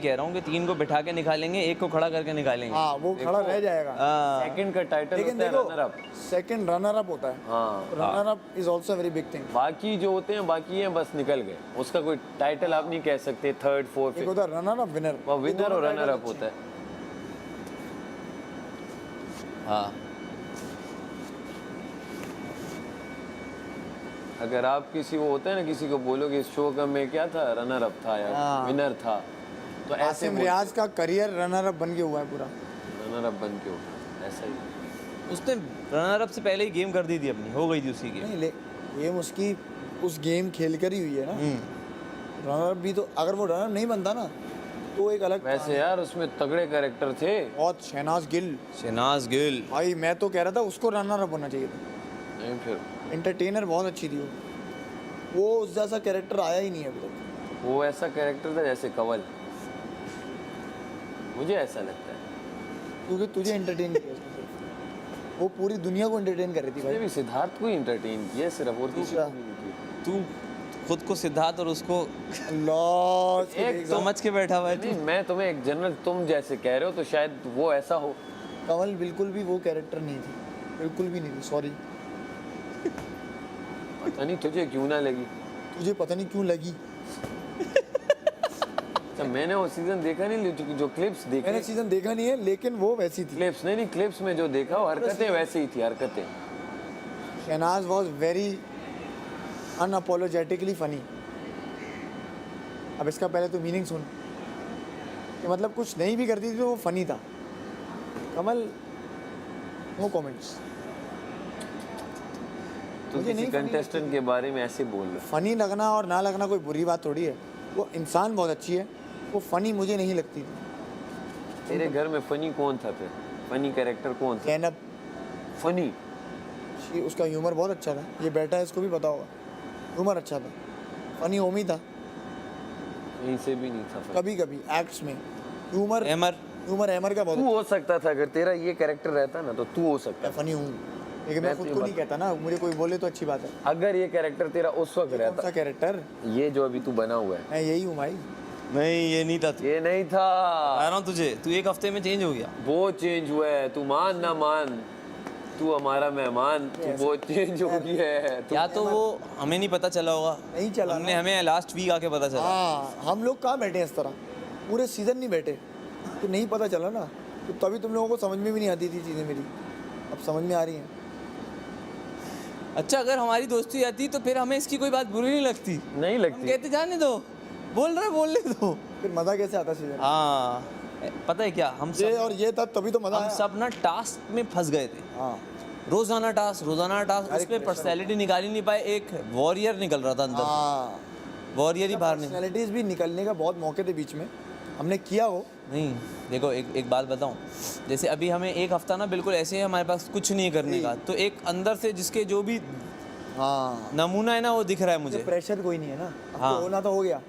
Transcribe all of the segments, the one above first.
कह रहा हूँ कि 3 को बिठा के निकालेंगे, 1 को खड़ा करके निकालेंगे। हाँ वो खड़ा रह जाएगा। सेकंड का टाइटल लेकिन होता है देखो runner up. Second runner up होता है। हाँ runner up is also very big thing. बाकी जो होते हैं बाकी हैं बस निकल गए, उसका कोई टाइटल आप नहीं कह सकते। थर्ड फोर्थ एक होता है रनर अप विनर, वो विनर और रनर अप होता है। हाँ अगर आप किसी वो होता है ना, किसी को बोलोगे इस शो का मैं क्या था, रनर अप था या विनर था, तो ऐसे आसिम रियाज का करियर रनर अप बन के हुआ है पूरा। रनर अप बन के होता ऐसा ही। उसने रनर अप से पहले ही गेम कर दी थी अपनी, हो गई थी उसकी गेम। नहीं ले गेम उसकी उस गेम खेल कर ही हुई है ना। रनर अप भी तो अगर वो रनर नहीं बनता ना तो एक अलग वैसे यार उसमें तगड़े कैरेक्टर थे बहुत। शहनाज गिल भाई मैं तो कह रहा था उसको रनर अप होना चाहिए था। नहीं, फिर एंटरटेनर बहुत अच्छी थी वो उस जैसा कैरेक्टर आया ही नहीं है अभी तक। वो ऐसा कैरेक्टर था जैसे कंवल, मुझे ऐसा लगता है। क्योंकि तुझे एंटरटेन किया उसने सिर्फ। वो पूरी दुनिया को एंटरटेन कर रही थी उसने भाई। भी सिद्धार्थ को एंटरटेन किया सिर्फ, और किसी को नहीं किया। तू खुद को सिद्धार्थ और उसको अल्लाह एक समझ के बैठा हुआ है तू। नहीं, मैं तुम्हें एक जनरल तुम जैसे कह रहे हो तो शायद वो ऐसा हो। कंवल बिल्कुल भी वो कैरेक्टर नहीं थी, बिल्कुल भी नहीं थी। सॉरी पता नहीं तुझे क्यों ना लगी। तुझे पता नहीं क्यों लगी। अच्छा मैंने वो सीजन देखा नहीं, जो क्लिप्स देखे, मैंने सीजन देखा नहीं है लेकिन वो वैसी थी। क्लिप्स नहीं क्लिप्स में जो देखा वो हरकतें वैसी ही थी, हरकतें। Shehnaaz was very unapologetically funny. अब इसका पहले तो मीनिंग सुन कि मतलब कुछ नहीं भी करती थी तो वो फनी था। कमल नो कमेंट्स। तो मुझे किसी नहीं funny कंटेस्टेंट के बारे में ऐसे बोल रहे फनी लगना और ना लगना कोई बुरी बात थोड़ी है। वो इंसान बहुत अच्छी है, वो फनी मुझे नहीं लगती थी। तेरे घर में फनी कौन था फिर? फनी कैरेक्टर कौन था? जैनब फनी उसका ह्यूमर बहुत अच्छा था। ये बैठा है इसको भी पता होगा, ह्यूमर अच्छा था। फनी ओमी था कहीं से भी नहीं था funny। कभी कभी एक्ट्स में। ह्यूमर एमर का बहुत तू हो सकता था, अगर तेरा ये कैरेक्टर रहता ना तो तू हो सकता था। फनी हूँ, लेकिन मैं खुद को नहीं कहता ना। मुझे कोई बोले तो अच्छी बात है। अगर ये कैरेक्टर तेरा उस वक्त कौन रहता, सा कैरेक्टर? ये जो अभी तू बना हुआ है, मैं यही हूँ भाई। नहीं ये नहीं था तू। ये नहीं था। कह रहा हूँ तुझे, तू 1 हफ्ते में चेंज हो गया। वो चेंज हुआ है, तू मान ना मान, तू हमारा मेहमान, तू बहुत चेंज हो गया है। या तो वो हमें नहीं पता चला होगा, नहीं चला हमने हमें लास्ट वीक आके पता चला। हाँ हम लोग कहाँ बैठे हैं इस तरह, पूरे सीजन नहीं बैठे तो नहीं पता चला ना। तो तभी तुम लोगों को समझ में भी नहीं आती थी चीज़ें मेरी, अब समझ में आ रही हैं। अच्छा अगर हमारी दोस्ती आती तो फिर हमें इसकी कोई बात बुरी नहीं लगती। नहीं हम लगती। कहते जाने दो, बोलने दो। फिर मज़ा कैसे आता सीजन? हाँ पता है क्या, हम ये सब और ये था तभी तो मज़ा हम आया। सब ना टास्क में फंस गए थे। हाँ रोजाना टास्क उस पे पर्सनैलिटी निकाल ही नहीं पाए। एक वॉरियर निकल रहा था अंदर, हाँ वॉरियर ही बाहर नहीं। पर्सनैलिटीज़ भी निकलने का बहुत मौके थे बीच में, हमने किया वो। नहीं देखो एक बात बताऊं, जैसे अभी हमें 1 हफ्ता ना बिल्कुल ऐसे है, हमारे पास कुछ नहीं करने का, तो एक अंदर से जिसके जो भी हाँ नमूना है ना वो दिख रहा है मुझे। प्रेशर कोई नहीं है ना, अब हाँ। तो होना तो हो गया।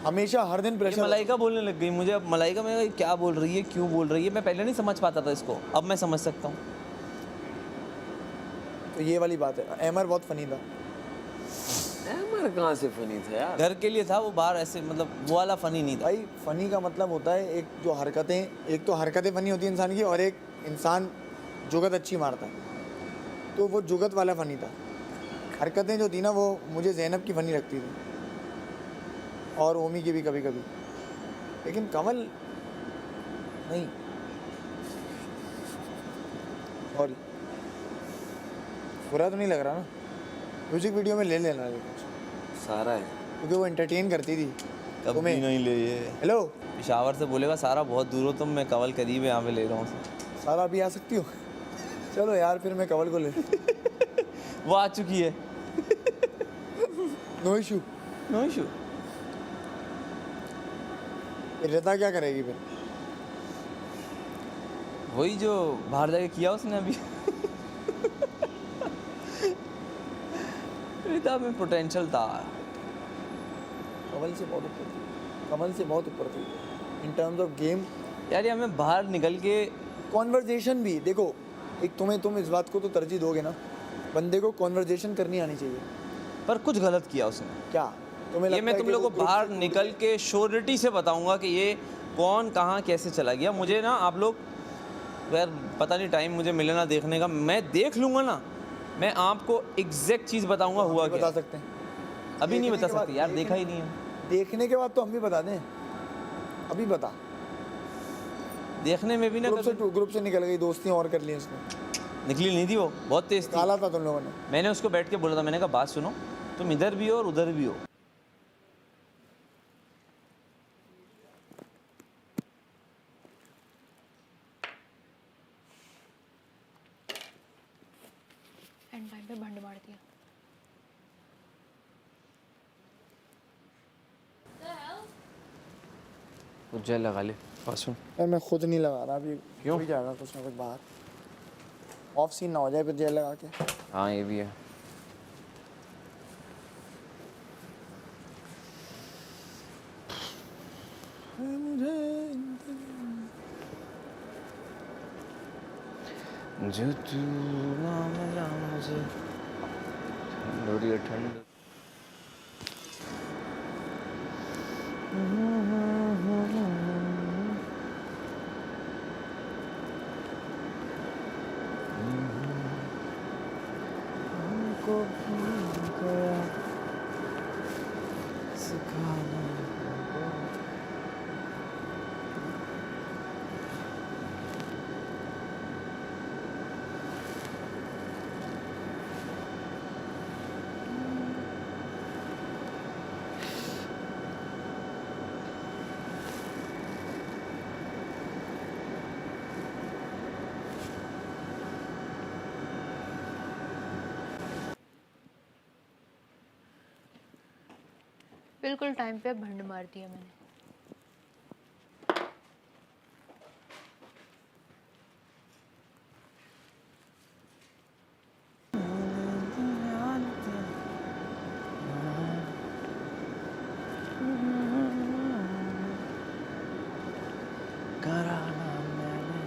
हमेशा हर दिन ये प्रेशर। मलाइका बोलने लग गई मुझे। अब मलाइका मैं क्या बोल रही है, क्यों बोल रही है, मैं पहले नहीं समझ पाता था इसको, अब मैं समझ सकता हूँ। तो ये वाली बात है। एमर बहुत फनी था। एमर कहाँ से फनी था यार? घर के लिए था वो, बाहर ऐसे मतलब वो वाला फनी नहीं था। भाई फनी का मतलब होता है एक जो हरकतें, एक तो हरकतें फनी होती है इंसान की, और एक इंसान जुगत अच्छी मारता है, तो वो जुगत वाला फनी था। हरकतें जो थी ना वो मुझे ज़ैनब की फनी लगती थी, और ओमी की भी कभी कभी, लेकिन कमल नहीं। और बुरा तो नहीं लग रहा ना? म्यूजिक वीडियो में ले लेना कुछ, सारा है क्योंकि वो एंटरटेन करती थी कभी तुम्हें। नहीं ले ये हेलो पिशावर से बोलेगा सारा बहुत दूर हो तुम, मैं कवल करीब है यहाँ पे ले रहा हूँ। सारा भी आ सकती हो? चलो यार फिर मैं कवल को ले वो आ चुकी है। No issue. No issue. Rita क्या करेगी फिर? वही जो बाहर जाके किया उसने अभी। रिता में पोटेंशियल था। कमल से बहुत ऊपर थी, कमल से बहुत ऊपर थी इन टर्म्स ऑफ गेम। यार ये हमें बाहर निकल के कॉन्वर्जेशन भी देखो, एक तुम इस बात को तो तरजीह दोगे ना, बंदे को कॉन्वर्जेशन करनी आनी चाहिए। पर कुछ गलत किया उसने। क्या तुम्हें ये लगता मैं है तुम कि लोगों वो को group बाहर से- निकल के श्योरिटी से बताऊंगा कि ये कौन कहाँ कैसे चला गया। मुझे ना आप लोग यार पता नहीं टाइम मुझे मिले ना देखने का, मैं देख लूँगा ना, मैं आपको एग्जैक्ट चीज़ बताऊँगा हुआ बता क्या। सकते हैं। अभी नहीं देखने बता के बाद- सकते यार, देखा ही देखने- नहीं है। देखने के बाद तो हम भी बता दें, अभी बता। देखने में भी ना ग्रुप से निकल गई, दोस्तियाँ और कर ली उसने, निकली नहीं थी, वो बहुत तेज थी। काला था तुम लोगों ने। मैंने उसको बैठ के बोला था, मैंने कहा बात सुनो, तुम इधर भी हो और उधर भी हो। एंड टाइम पे भंड मार दिया। कुछ जेल लगा ले सुन। यार मैं खुद नहीं लगा रहा अभी, क्यों? हो जाएगा कुछ ना कुछ बाहर, ऑफ सीन ना हो जाए फिर जेल लगा के। हाँ ये भी है। जो तू ना मिला मुझे, ठंड हो रही है ठंड। हमको गया सिखाना हमको। बिल्कुल टाइम पे भंड मार दिया मैंने। कराना मैंने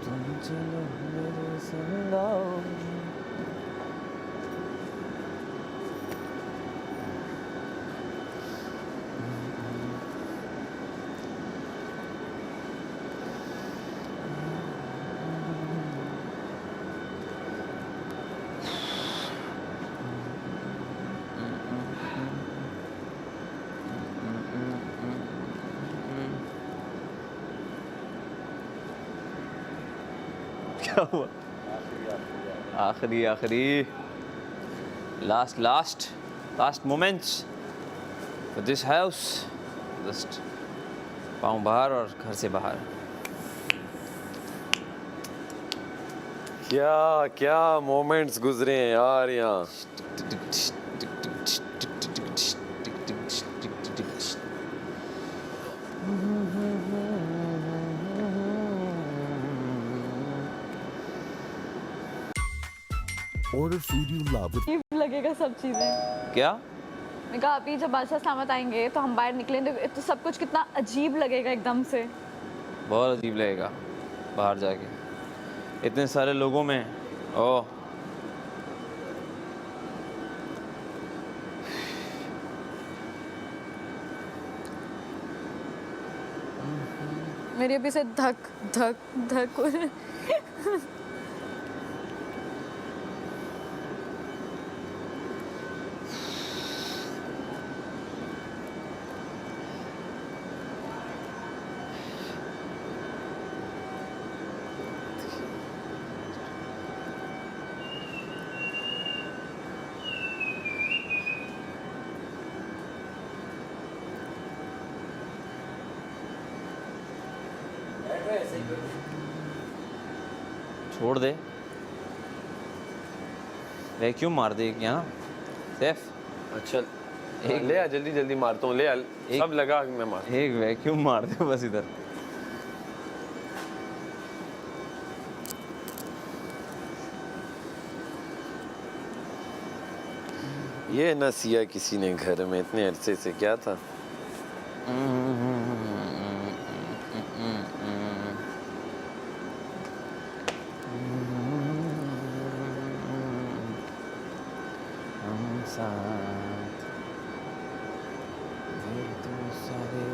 तुम चलो मेरे संग आओ। क्या हुआ? आखिरी आखिरी last moments for this house. Just पाँव बाहर और घर से बाहर। क्या क्या मोमेंट्स गुजरे हैं यार यहाँ। Order food you love with अजीब लगेगा सब चीज़ें। क्या मैं कहा अभी जब बादशाह सलामत आएंगे तो हम बाहर निकलेंगे तो सब कुछ कितना अजीब लगेगा एकदम से। बहुत अजीब लगेगा बाहर जाके इतने सारे लोगों में। ओह मेरी अभी से धक धक धक हो रहा है। छोड़ दे, वैक्यूम मार दे क्या। सैफ अच्छा ले आ, जल्दी जल्दी मारता हूँ, ले आ, सब लगा मैं मार। एक वैक्यूम मार दे बस इधर। ये न सिया किसी ने घर में इतने अरसे से क्या था। हम साथ ये तो सारे